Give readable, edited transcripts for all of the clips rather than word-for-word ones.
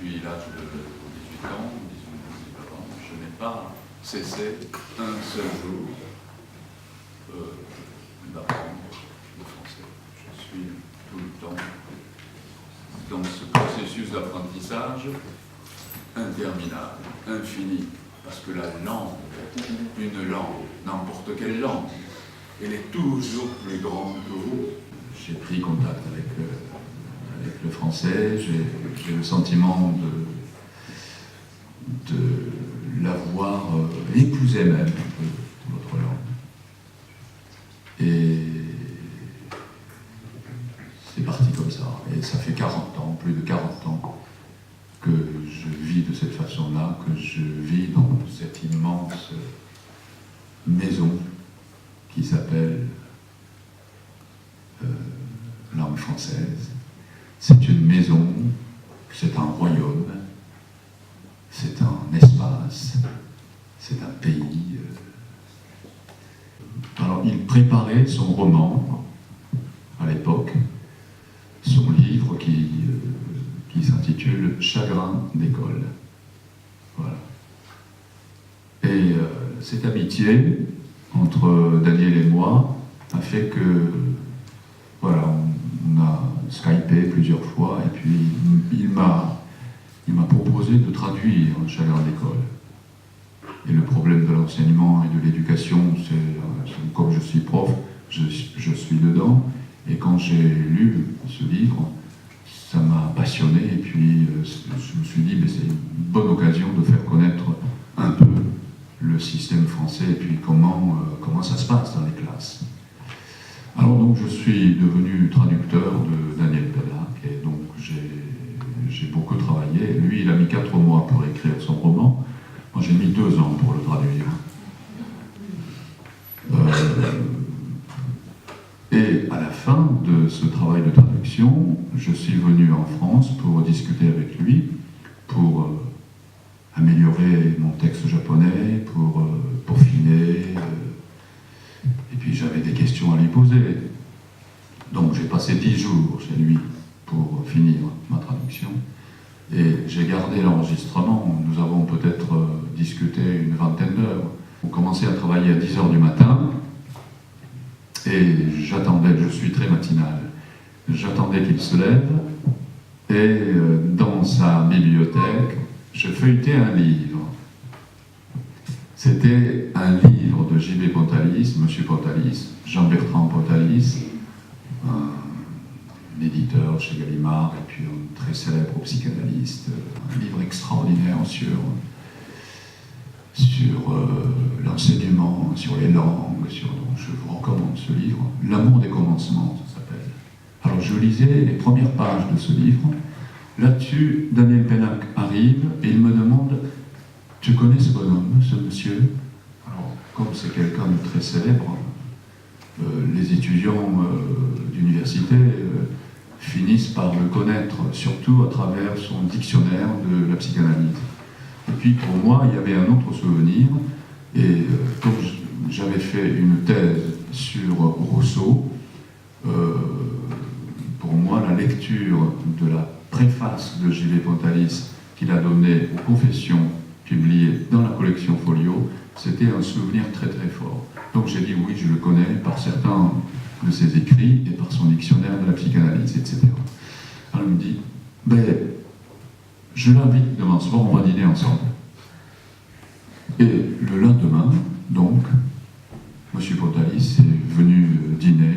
depuis l'âge de 18 ans, 18 ans, je n'ai pas cessé un seul jour d'apprendre le français. Je suis tout le temps dans ce processus d'apprentissage interminable, infini, parce que la langue, une langue, n'importe quelle langue, elle est toujours plus grande que vous. J'ai pris contact avec le français, j'ai le sentiment de l'avoir épousé même un peu, notre langue. Et c'est parti comme ça. Et ça fait 40 ans, plus de 40 ans, que je vis de cette façon-là, que je vis dans cette immense maison qui s'appelle langue française. C'est une maison, c'est un royaume, c'est un espace, c'est un pays. Alors il préparait son roman à l'époque, son livre qui s'intitule « Chagrin d'école ». Voilà. Et cette amitié entre Daniel et moi a fait que, voilà, on a skypé plusieurs fois, et puis il m'a proposé de traduire « Chagrin d'école ». Et le problème de l'enseignement et de l'éducation, c'est comme je suis prof, je suis dedans, et quand j'ai lu ce livre, ça m'a passionné, et puis je me suis dit, mais c'est une bonne occasion de faire connaître un peu le système français, et puis comment ça se passe dans les classes. Alors donc je suis devenu traducteur de Daniel Pennac, et donc j'ai beaucoup travaillé. Lui, il a mis 4 mois pour écrire son roman, moi j'ai mis 2 ans pour le traduire. Et à la fin de ce travail de traduction, je suis venu en France pour discuter avec lui, pour améliorer mon texte japonais, pour peaufiner, et puis j'avais des questions à lui poser. Donc j'ai passé 10 jours chez lui pour finir ma traduction, et j'ai gardé l'enregistrement. Nous avons peut-être discuté une vingtaine d'heures. On commençait à travailler à 10h du matin, et j'attendais, je suis très matinal, j'attendais qu'il se lève, et dans sa bibliothèque, je feuilletais un livre. C'était un livre de J.B. Pontalis, Monsieur Pontalis, Jean-Bertrand Pontalis, un éditeur chez Gallimard, et puis un très célèbre psychanalyste, un livre extraordinaire sur l'enseignement, sur les langues, je vous recommande ce livre, L'amour des commencements, ça s'appelle. Alors je lisais les premières pages de ce livre. Là-dessus, Daniel Pennac arrive et il me demande « Tu connais ce bonhomme, ce monsieur ?» Alors, comme c'est quelqu'un de très célèbre, les étudiants d'université finissent par le connaître, surtout à travers son dictionnaire de la psychanalyse. Et puis pour moi, il y avait un autre souvenir, et comme j'avais fait une thèse sur Rousseau, pour moi, la lecture de la préface de J.B. Pontalis qu'il a donnée aux Confessions publiées dans la collection Folio, c'était un souvenir très très fort. Donc j'ai dit oui, je le connais par certains de ses écrits et par son dictionnaire de la psychanalyse, etc. Alors il me dit, ben, je l'invite demain soir, on va dîner ensemble. Et le lendemain, donc, M. Pontalis est venu dîner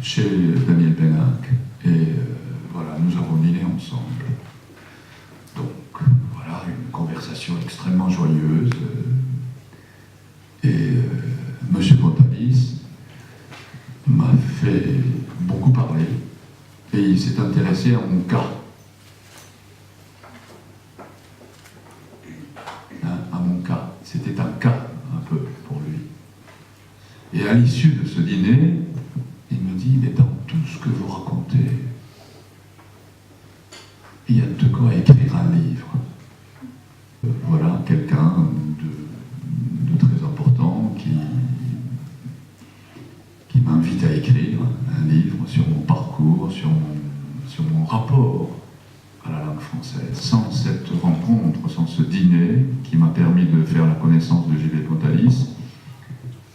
chez Daniel Pennac, et voilà, nous avons dîné ensemble. Donc, voilà, une conversation extrêmement joyeuse. Et M. Pontalis m'a fait beaucoup parler, et il s'est intéressé à mon cas. À mon cas. C'était un cas, un peu, pour lui. Et à l'issue de ce dîner, il me dit, mais dans tout ce que vous racontez, il y a de quoi écrire un livre. Voilà quelqu'un de très important qui m'invite à écrire un livre sur mon parcours, sur mon rapport à la langue française. sans cette rencontre, sans ce dîner qui m'a permis de faire la connaissance de J.B. Pontalis,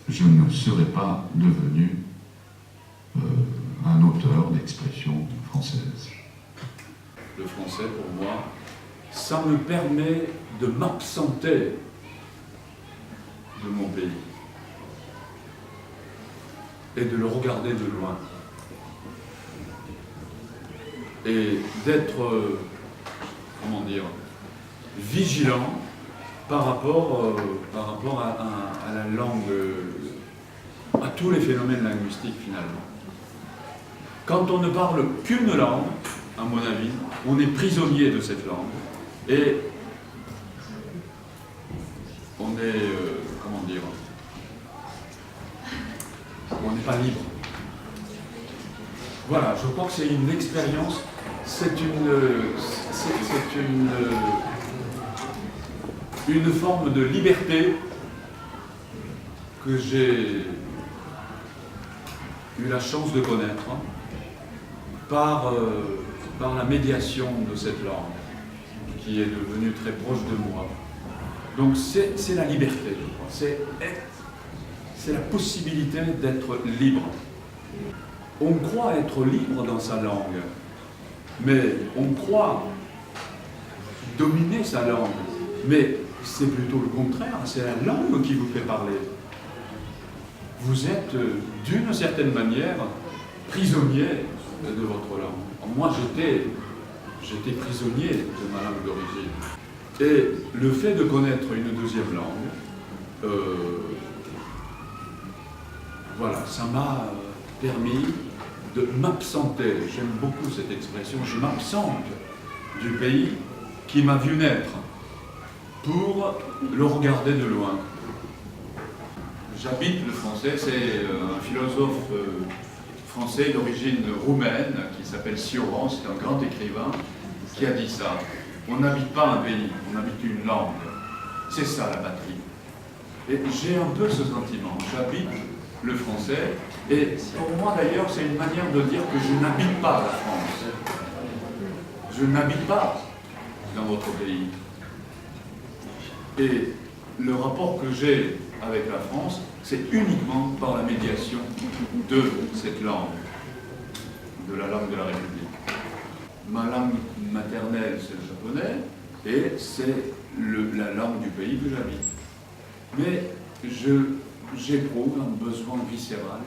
je ne serais pas devenu un auteur d'expression française. Le français, pour moi, ça me permet de m'absenter de mon pays et de le regarder de loin. Et d'être, comment dire, vigilant par rapport à la langue, à tous les phénomènes linguistiques finalement. Quand on ne parle qu'une langue, à mon avis, on est prisonnier de cette langue et on est, comment dire, on n'est pas libre. Voilà, je crois que c'est une expérience, c'est une forme de liberté que j'ai eu la chance de connaître par la médiation de cette langue qui est devenue très proche de moi. Donc c'est la liberté, je crois, c'est la possibilité d'être libre. On croit être libre dans sa langue, mais on croit dominer sa langue, mais c'est plutôt le contraire, c'est la langue qui vous fait parler. Vous êtes d'une certaine manière prisonnier de votre langue. Moi j'étais prisonnier de ma langue d'origine. Et le fait de connaître une deuxième langue, voilà, ça m'a permis de m'absenter. J'aime beaucoup cette expression, je m'absente du pays qui m'a vu naître pour le regarder de loin. J'habite le français, c'est un philosophe français d'origine roumaine qui s'appelle Cioran, c'est un grand écrivain qui a dit ça. On n'habite pas un pays, on habite une langue. C'est ça la patrie. Et j'ai un peu ce sentiment. J'habite le français, et pour moi d'ailleurs c'est une manière de dire que je n'habite pas la France. Je n'habite pas dans votre pays. Et le rapport que j'ai avec la France, c'est uniquement par la médiation de cette langue, de la langue de la République. Ma langue maternelle, c'est le japonais, et c'est la langue du pays que j'habite. Mais j'éprouve un besoin viscéral,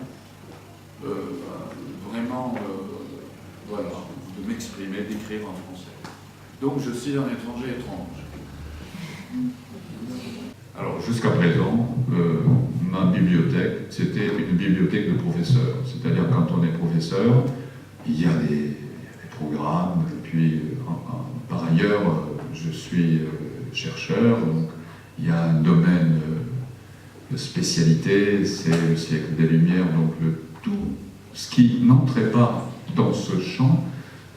vraiment, voilà, de m'exprimer, d'écrire en français. Donc je suis un étranger étrange. Alors jusqu'à présent, ma bibliothèque, c'était une bibliothèque de professeurs. C'est-à-dire quand on est professeur, il y a des programmes, et puis par ailleurs, je suis chercheur, donc il y a un domaine de spécialité, c'est le siècle des Lumières, donc tout ce qui n'entrait pas dans ce champ,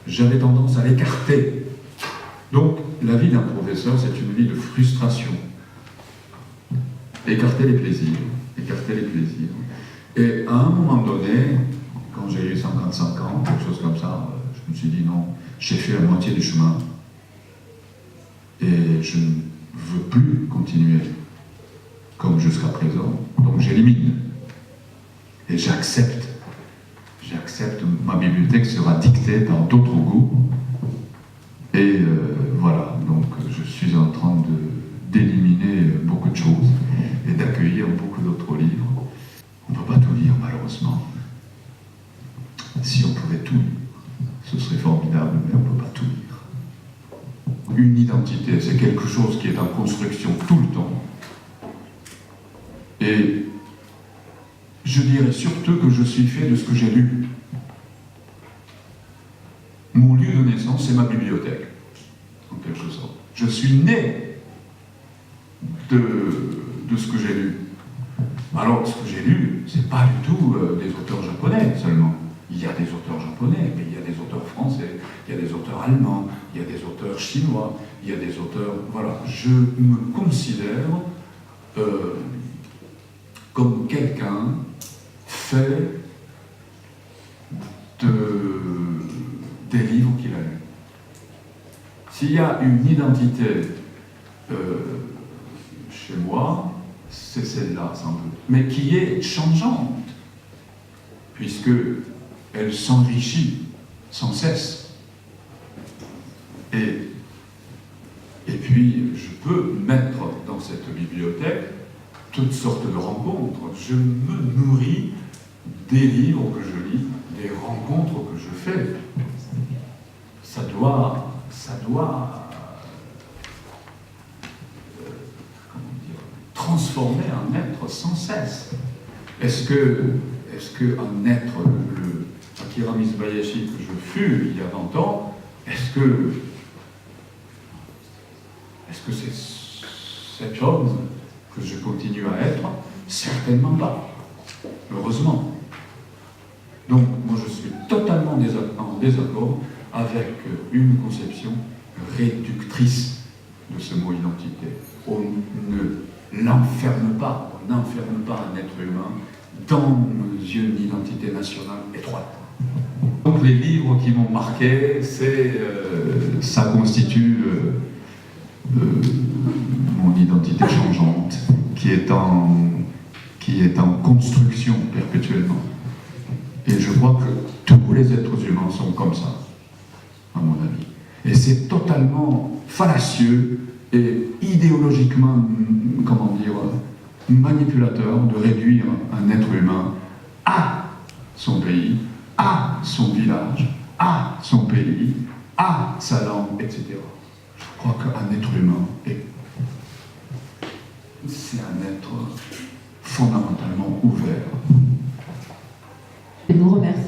j'avais tendance à l'écarter. Donc la vie d'un professeur, c'est une vie de frustration. Écarter les plaisirs, écarter les plaisirs. Et à un moment donné, quand j'ai eu 55 ans, quelque chose comme ça, je me suis dit non, j'ai fait la moitié du chemin et je ne veux plus continuer comme jusqu'à présent. Donc j'élimine et j'accepte. J'accepte, ma bibliothèque sera dictée par d'autres goûts. Et voilà, donc je suis en train d'éliminer beaucoup de choses et d'accueillir beaucoup d'autres livres. On ne peut pas tout lire, malheureusement. Si on pouvait tout lire, ce serait formidable, mais on ne peut pas tout lire. Une identité, c'est quelque chose qui est en construction tout le temps. Et je dirais surtout que je suis fait de ce que j'ai lu. Mon lieu de naissance, c'est ma bibliothèque, en quelque sorte. Je suis né de ce que j'ai lu. Alors, ce que j'ai lu, c'est pas du tout des auteurs japonais seulement. Il y a des auteurs japonais, mais il y a des auteurs français, il y a des auteurs allemands, il y a des auteurs chinois, il y a des auteurs... Voilà, je me considère comme quelqu'un fait des livres qu'il a lus. S'il y a une identité chez moi, c'est celle-là sans doute, mais qui est changeante, puisque elle s'enrichit sans cesse. Et puis, je peux mettre dans cette bibliothèque toutes sortes de rencontres. Je me nourris des livres que je lis, des rencontres que je fais. Ça doit transformer un être sans cesse. Est-ce que un être, le Akira Mitsubayashi que je fus il y a 20 ans, est-ce que c'est cet homme que je continue à être? Certainement pas. Heureusement. Donc, moi je suis totalement en désaccord avec une conception réductrice de ce mot identité. On n'enferme pas un être humain dans une identité nationale étroite. Donc les livres qui m'ont marqué, ça constitue mon identité changeante, qui est en construction perpétuellement. Et je crois que tous les êtres humains sont comme ça, à mon avis. Et c'est totalement fallacieux et idéologiquement, manipulateur de réduire un être humain à son pays, à son village, à son pays, à sa langue, etc. Je crois qu'un être humain, c'est un être fondamentalement ouvert. Je vous remercie.